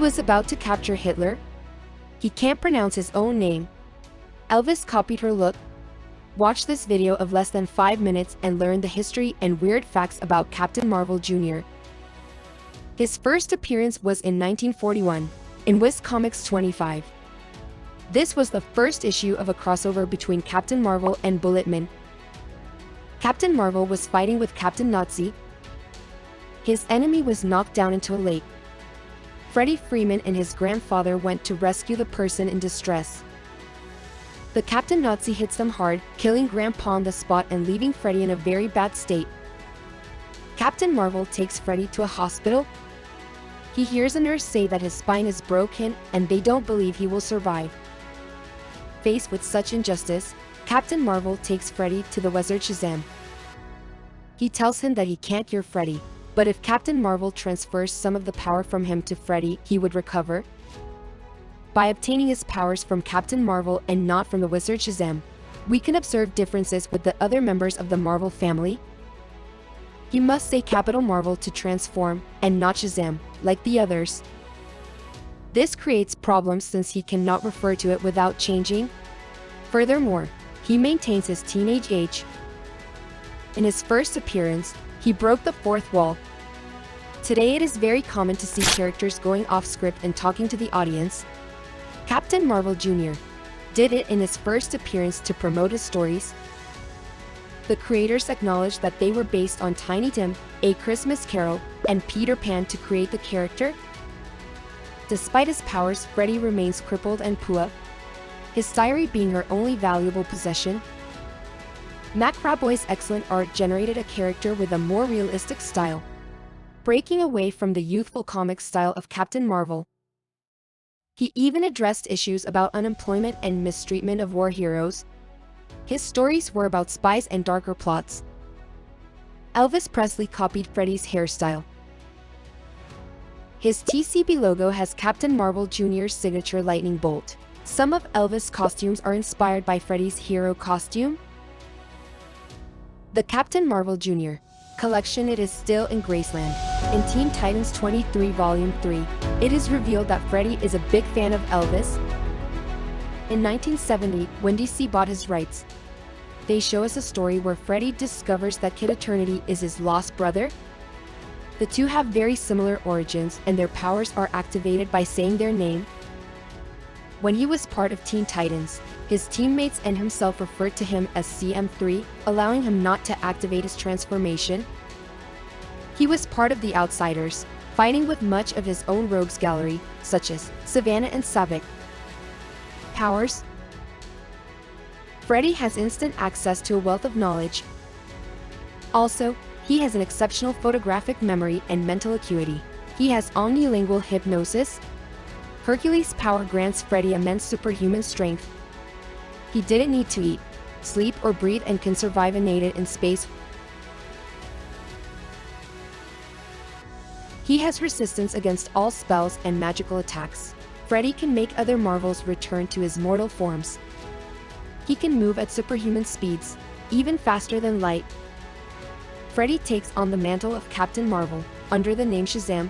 was about to capture Hitler. He can't pronounce his own name. Elvis copied her look. Watch this video of less than 5 minutes and learn the history and weird facts about Captain Marvel Jr. His first appearance was in 1941, in Wiz Comics 25. This was the first issue of a crossover between Captain Marvel and Bulletman. Captain Marvel was fighting with Captain Nazi. His enemy was knocked down into a lake. Freddie Freeman and his grandfather went to rescue the person in distress. The Captain Nazi hits them hard, killing Grandpa on the spot and leaving Freddie in a very bad state. Captain Marvel takes Freddie to a hospital. He hears a nurse say that his spine is broken and they don't believe he will survive. Faced with such injustice, Captain Marvel takes Freddie to the wizard Shazam. He tells him that he can't cure Freddie, but if Captain Marvel transfers some of the power from him to Freddie, he would recover. By obtaining his powers from Captain Marvel and not from the wizard Shazam, we can observe differences with the other members of the Marvel family. He must say Capital Marvel to transform, and not Shazam, like the others. This creates problems since he cannot refer to it without changing. Furthermore, he maintains his teenage age. In his first appearance, he broke the fourth wall. Today it is very common to see characters going off script and talking to the audience. Captain Marvel Jr. did it in his first appearance to promote his stories. The creators acknowledged that they were based on Tiny Tim, A Christmas Carol, and Peter Pan to create the character. Despite his powers, Freddie remains crippled and poor, his diary being her only valuable possession. Mac Raboy's excellent art generated a character with a more realistic style, breaking away from the youthful comic style of Captain Marvel. He even addressed issues about unemployment and mistreatment of war heroes. His stories were about spies and darker plots. Elvis Presley copied Freddie's hairstyle. His TCB logo has Captain Marvel Jr.'s signature lightning bolt. Some of Elvis' costumes are inspired by Freddie's hero costume. The Captain Marvel Jr. collection. It is still in Graceland. In Teen Titans 23 Volume 3, it is revealed that Freddie is a big fan of Elvis. In 1970, when DC bought his rights, they show us a story where Freddie discovers that Kid Eternity is his lost brother. The two have very similar origins and their powers are activated by saying their name. When he was part of Teen Titans, his teammates and himself referred to him as CM3, allowing him not to activate his transformation. He was part of the Outsiders, fighting with much of his own rogues gallery, such as Savannah and Savik. Powers. Freddie has instant access to a wealth of knowledge. Also, he has an exceptional photographic memory and mental acuity. He has omnilingual hypnosis. Hercules' power grants Freddie immense superhuman strength. He didn't need to eat, sleep, or breathe and can survive unaided in space. He has resistance against all spells and magical attacks. Freddie can make other Marvels return to his mortal forms. He can move at superhuman speeds, even faster than light. Freddie takes on the mantle of Captain Marvel, under the name Shazam,